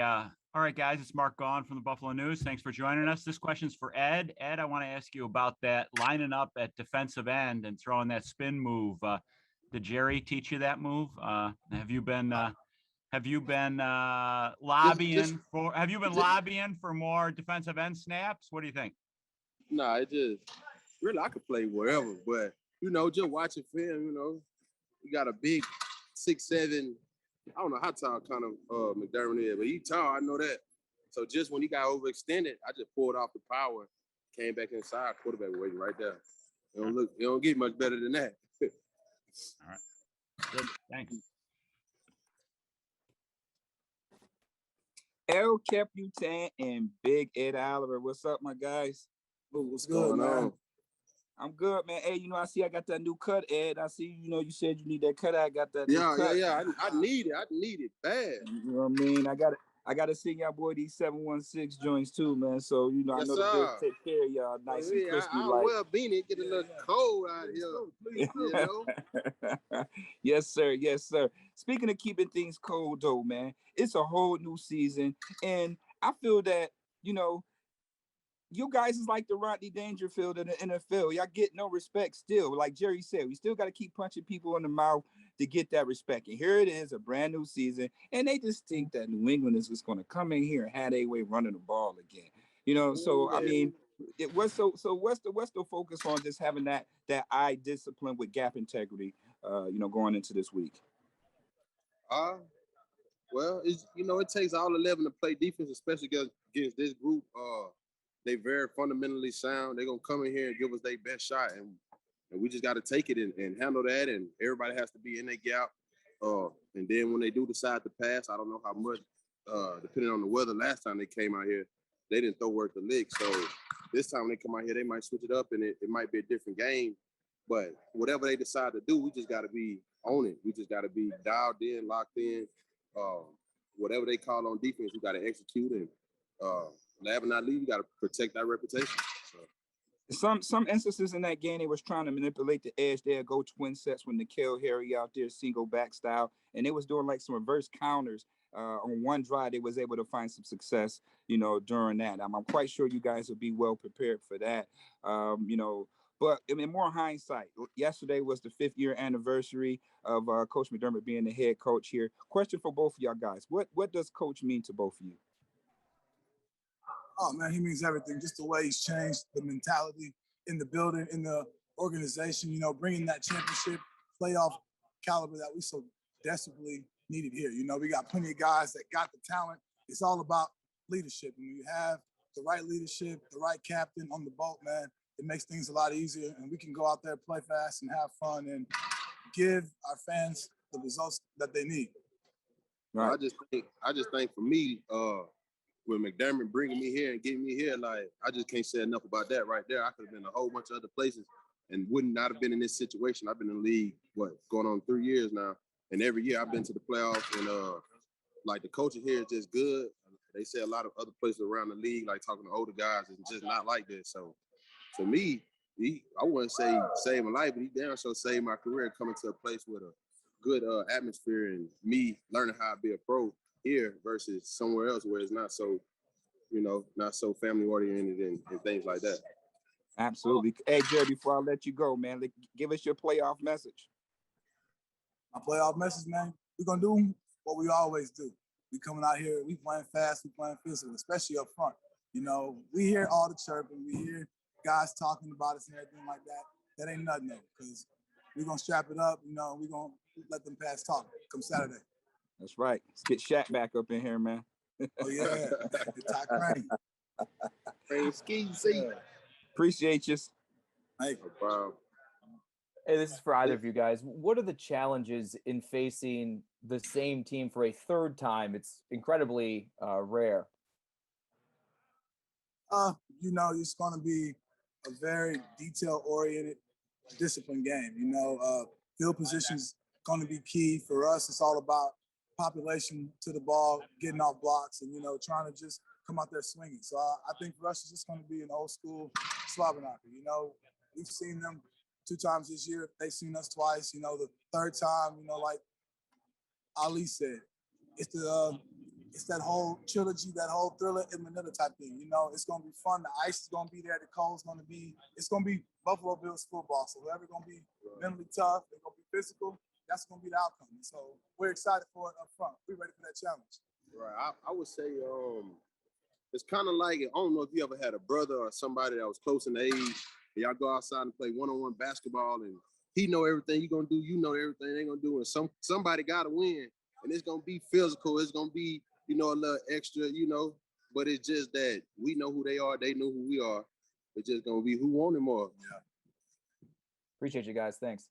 All right, guys, it's Mark Gaughan from the Buffalo News. Thanks for joining us. This question's for Ed. Ed, I want to ask you about that lining up at defensive end and throwing that spin move. Did Jerry teach you that move? Have you been lobbying for more defensive end snaps? What do you think? Nah, it just really I could play wherever, but just watching film, you got a big 6'7". I don't know how tall kind of McDermott is, but he tall. I know that. So just when he got overextended, I just pulled off the power, came back inside, quarterback waiting right there. It don't get much better than that. All right. Good. Thanks. El Capitan and Big Ed Oliver. What's up, my guys? What's going on? I'm good, man. Hey, I see I got that new cut, Ed. I see, you said you need that cut. I got that new cut. Yeah. I need it. I need it bad. You know what I mean? I got to sing y'all boy these 716 joints too, man. So, I know the Bills take care of y'all nice and crispy. I'll well bean it. Get a little cold out here. Yes, sir. Yes, sir. Speaking of keeping things cold, though, man, it's a whole new season. And I feel that, you guys is like the Rodney Dangerfield in the NFL. Y'all get no respect still. Like Jerry said, we still got to keep punching people in the mouth to get that respect. And here it is, a brand new season. And they just think that New England is just going to come in here and have their way running the ball again. So, I mean, what's the focus on just having that eye discipline with gap integrity, going into this week? Well, it takes all 11 to play defense, especially against this group. They very fundamentally sound. They're going to come in here and give us their best shot. And we just got to take it and handle that. And everybody has to be in their gap. And then when they do decide to pass, I don't know how much, depending on the weather. Last time they came out here, they didn't throw worth a lick. So this time when they come out here, they might switch it up and it might be a different game. But whatever they decide to do, we just got to be on it. We just got to be dialed in, locked in. Whatever they call on defense, we got to execute. And last but not least, you got to protect our reputation. So. Some instances in that game, they was trying to manipulate the edge there, go twin sets with N'Keal Harry out there, single back style, and they was doing like some reverse counters. On one drive, they was able to find some success, during that. I'm quite sure you guys will be well prepared for that, But I mean, more hindsight. Yesterday was the 5th-year anniversary of Coach McDermott being the head coach here. Question for both of y'all guys: What does Coach mean to both of you? Oh, man, he means everything. Just the way he's changed the mentality in the building, in the organization, bringing that championship playoff caliber that we so desperately needed here. We got plenty of guys that got the talent. It's all about leadership. And when you have the right leadership, the right captain on the boat, man, it makes things a lot easier. And we can go out there, play fast, and have fun and give our fans the results that they need. Right. I just think for me, with McDermott bringing me here and getting me here, like, I just can't say enough about that right there. I could have been a whole bunch of other places and would not have been in this situation. I've been in the league, going on 3 years now. And every year I've been to the playoffs. And, the coaching here is just good. They say a lot of other places around the league, like talking to older guys, is just not like that. So, for me, I wouldn't say save my life, but he damn sure saved my career coming to a place with a good atmosphere and me learning how to be a pro here versus somewhere else where it's not so, not so family oriented and things like that. Absolutely. Hey, Jerry, before I let you go, man, give us your playoff message. My playoff message, man, we're going to do what we always do. We coming out here, we playing fast, we playing physical, especially up front. We hear all the chirping, we hear guys talking about us and everything like that. That ain't nothing, though, because we're going to strap it up, we're going to let them pass talk come Saturday. That's right. Let's get Shaq back up in here, man. Oh, yeah. Ty Crane. Crane ski seat. Appreciate you. Hey. No problem. Hey, this is for either of you guys. What are the challenges in facing the same team for a third time? It's incredibly rare. It's going to be a very detail-oriented, disciplined game. Field position's going to be key for us. It's all about population to the ball, getting off blocks, and, trying to just come out there swinging. So I think for us, it's just going to be an old-school Slobber-Knocker. We've seen them 2 times this year. They've seen us twice. The third time, like Ali said, it's the it's that whole trilogy, that whole Thriller in Manila type thing. You know, it's gonna be fun. The ice is gonna be there. The cold's gonna be. It's gonna be Buffalo Bills football. So whoever's gonna be mentally tough, they're gonna be physical. That's gonna be the outcome. So we're excited for it up front. We're ready for that challenge. Right. I would say it's kind of like, I don't know if you ever had a brother or somebody that was close in age, and y'all go outside and play one-on-one basketball, and he know everything you're gonna do, you know everything they're gonna do, and somebody gotta win, and it's gonna be physical, it's gonna be, a little extra, but it's just that we know who they are, they know who we are. It's just gonna be who wanted more. Yeah. Appreciate you guys. Thanks.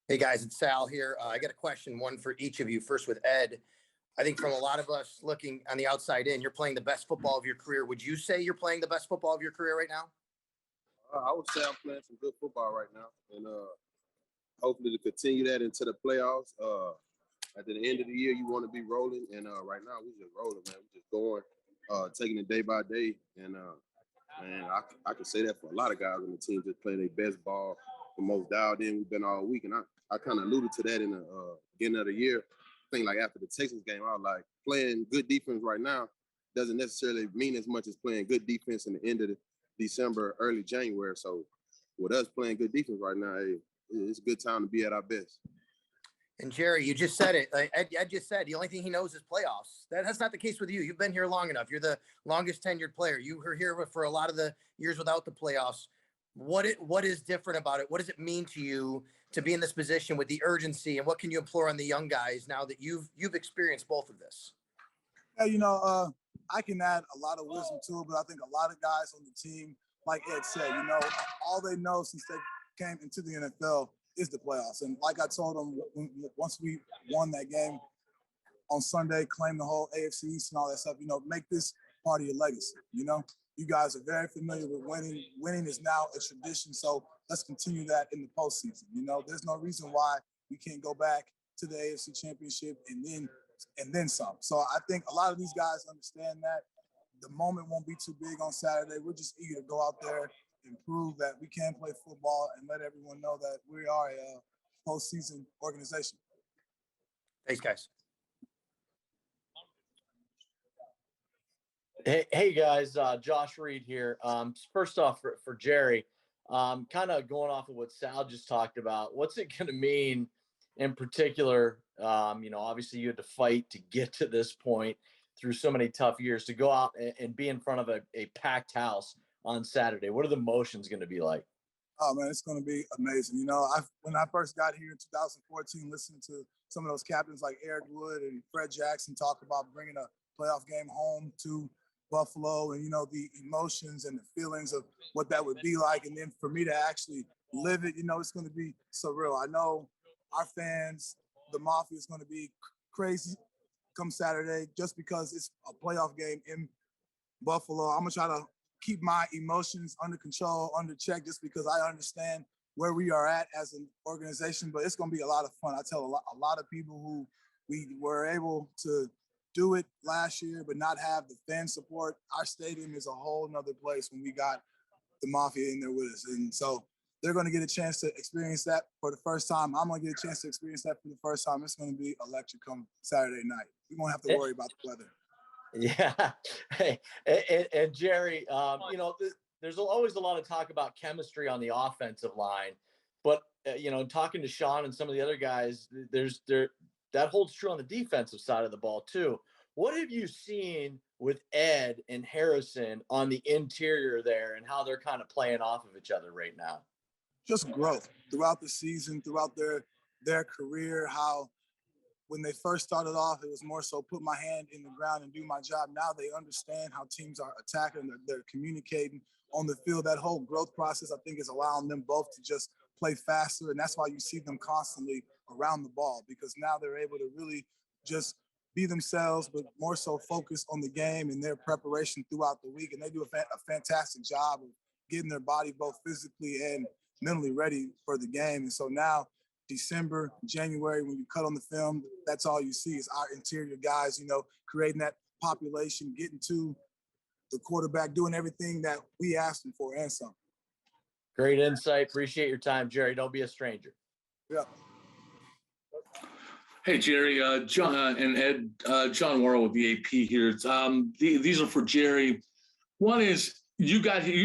Hey guys, it's Sal here. I got a question, one for each of you. First with Ed. I think from a lot of us looking on the outside in, you're playing the best football of your career. Would you say you're playing the best football of your career right now? I would say I'm playing some good football right now, and hopefully to continue that into the playoffs. At the end of the year, you want to be rolling, and right now we just rolling, man. We just going, taking it day by day, and man, I can say that for a lot of guys on the team, just playing their best ball, the most dialed in we've been all week, and I kind of alluded to that in the beginning of the year. I think like after the Texans game, I was like, playing good defense right now doesn't necessarily mean as much as playing good defense in the end of December, early January. So with us playing good defense right now, it's a good time to be at our best. And Jerry, you just said it. Ed just said the only thing he knows is playoffs. That's not the case with you. You've been here long enough. You're the longest tenured player. You were here for a lot of the years without the playoffs. What is different about it? What does it mean to you to be in this position with the urgency, and what can you implore on the young guys now that you've experienced both of this? Yeah, I can add a lot of wisdom to it, but I think a lot of guys on the team, like Ed said, all they know since they came into the NFL is the playoffs. And like I told them, once we won that game on Sunday, claim the whole AFC East and all that stuff, make this part of your legacy. You guys are very familiar with winning. Winning is now a tradition, so let's continue that in the postseason. There's no reason why we can't go back to the AFC Championship and then some. So I think a lot of these guys understand that the moment won't be too big on Saturday. We're just eager to go out there and prove that we can play football and let everyone know that we are a postseason organization. Thanks, guys. Hey guys, Josh Reed here. First off, for Jerry, kind of going off of what Sal just talked about, what's it going to mean in particular? Obviously you had to fight to get to this point through so many tough years, to go out and be in front of a packed house on Saturday. What are the emotions going to be like? Oh man, it's going to be amazing. When I first got here in 2014, listening to some of those captains like Eric Wood and Fred Jackson talk about bringing a playoff game home to Buffalo, and the emotions and the feelings of what that would be like, and then for me to actually live it, it's going to be surreal. I know our fans, the Mafia, is going to be crazy come Saturday just because it's a playoff game in Buffalo. I'm going to try to keep my emotions under control, under check, just because I understand where we are at as an organization, but it's going to be a lot of fun. I tell a lot of people who we were able to do it last year, but not have the fan support. Our stadium is a whole nother place when we got the Mafia in there with us. And so they're going to get a chance to experience that for the first time. I'm going to get a chance to experience that for the first time. It's going to be electric come Saturday night. We won't have to worry about the weather. Yeah. Hey, and Jerry, there's always a lot of talk about chemistry on the offensive line, but talking to Sean and some of the other guys, that holds true on the defensive side of the ball too. What have you seen with Ed and Harrison on the interior there, and how they're kind of playing off of each other right now? Just growth throughout the season, throughout their career, how when they first started off, it was more so put my hand in the ground and do my job. Now they understand how teams are attacking, they're communicating on the field. That whole growth process, I think, is allowing them both to just play faster, and that's why you see them constantly around the ball, because now they're able to really just be themselves, but more so focus on the game and their preparation throughout the week. And they do a fantastic job of getting their body both physically and mentally ready for the game. And so now, December, January, when you cut on the film, that's all you see is our interior guys, creating that population, getting to the quarterback, doing everything that we asked them for and some. Great insight. Appreciate your time, Jerry. Don't be a stranger. Yeah. Hey, Jerry, John and Ed, John Worrell with the AP here. These are for Jerry. One is you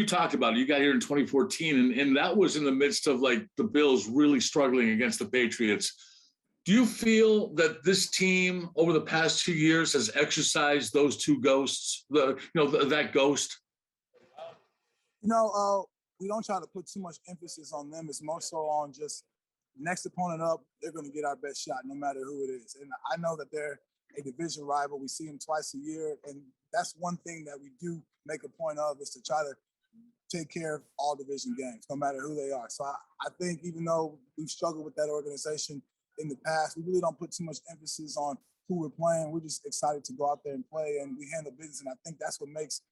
talked about it. You got here in 2014, and that was in the midst of like the Bills really struggling against the Patriots. Do you feel that this team over the past 2 years has exercised those two ghosts, that ghost? We don't try to put too much emphasis on them. It's more so on just next opponent up, they're going to get our best shot no matter who it is. And I know that they're a division rival. We see them twice a year. And that's one thing that we do make a point of is to try to take care of all division games, no matter who they are. So I think even though we've struggled with that organization in the past, we really don't put too much emphasis on who we're playing. We're just excited to go out there and play, and we handle business. And I think that's what makes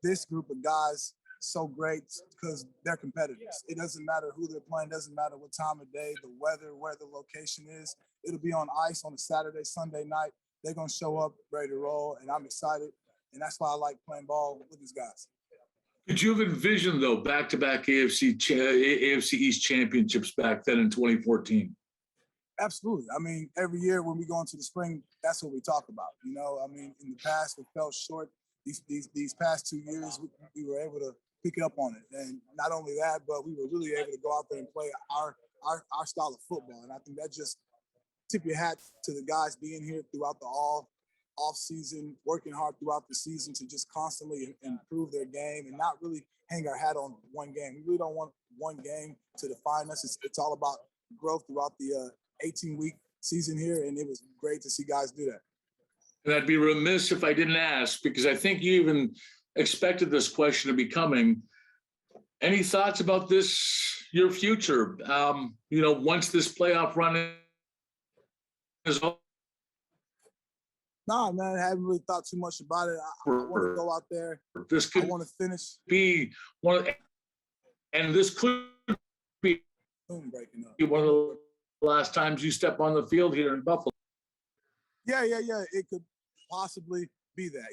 this group of guys so great, because they're competitors. It doesn't matter who they're playing, doesn't matter what time of day, the weather, where the location is. It'll be on ice on a Saturday, Sunday night. They're going to show up ready to roll, and I'm excited. And that's why I like playing ball with these guys. Could you have envisioned, though, back-to-back AFC East championships back then in 2014? Absolutely. I mean, every year when we go into the spring, that's what we talk about. In the past, we fell short. These past 2 years, we were able to pick up on it. And not only that, but we were really able to go out there and play our style of football. And I think that just tip your hat to the guys being here throughout the off season, working hard throughout the season to just constantly improve their game and not really hang our hat on one game. We really don't want one game to define us. It's all about growth throughout the 18-week season here, and it was great to see guys do that. And I'd be remiss if I didn't ask, because I think you even expected this question to be coming. Any thoughts about your future? Once this playoff run is over? Nah, man, I haven't really thought too much about it. I want to go out there. This could I want to finish. Be one of, and this could be breaking up. One of the last times you step on the field here in Buffalo. Yeah. It could possibly be that.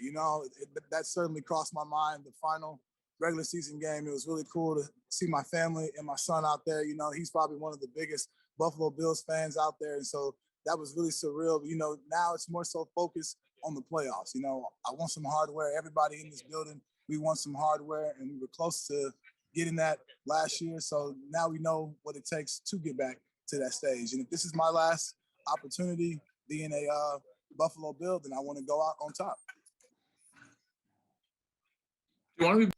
That certainly crossed my mind. The final regular season game, it was really cool to see my family and my son out there. He's probably one of the biggest Buffalo Bills fans out there, and so that was really surreal. Now it's more so focused on the playoffs. I want some hardware. Everybody in this building, we want some hardware, and we were close to getting that last year. So now we know what it takes to get back to that stage. And if this is my last opportunity being a Buffalo Bill, then I want to go out on top. You want to be?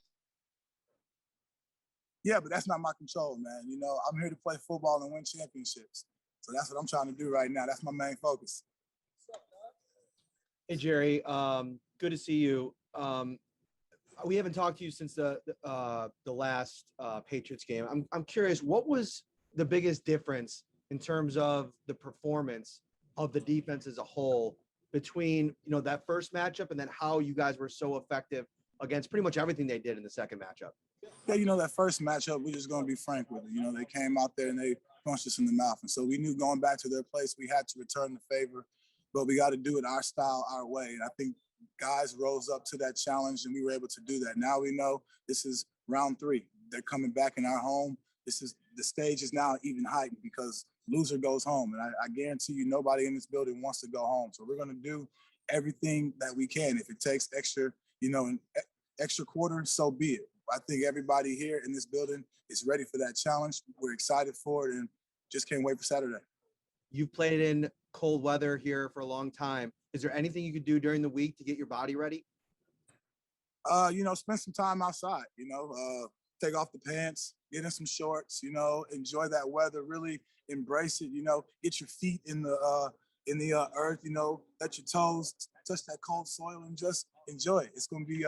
Yeah, but that's not my control, man. I'm here to play football and win championships. So that's what I'm trying to do right now. That's my main focus. Hey, Jerry. Good to see you. We haven't talked to you since the last Patriots game. I'm curious, what was the biggest difference in terms of the performance of the defense as a whole between that first matchup and then how you guys were so effective against pretty much everything they did in the second matchup? Yeah, that first matchup, we're just going to be frank with it. They came out there and they punched us in the mouth. And so we knew going back to their place, we had to return the favor, but we got to do it our style, our way. And I think guys rose up to that challenge and we were able to do that. Now we know this is round 3. They're coming back in our home. The stage is now even heightened because loser goes home. And I guarantee you nobody in this building wants to go home. So we're going to do everything that we can. If it takes extra, an extra quarter, so be it. I think everybody here in this building is ready for that challenge. We're excited for it and just can't wait for Saturday. You've played in cold weather here for a long time. Is there anything you could do during the week to get your body ready? Spend some time outside, take off the pants, get in some shorts, enjoy that weather, really embrace it, get your feet in the earth, let your toes touch that cold soil and just enjoy it. It's going to be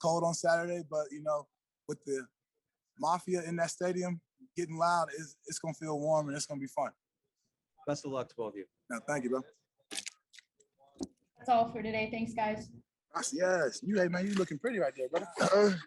cold on Saturday, but, with the Mafia in that stadium getting loud, it's going to feel warm and it's going to be fun. Best of luck to both of you. No, thank you, bro. That's all for today. Thanks, guys. Yes. Hey, man, you looking pretty right there, brother.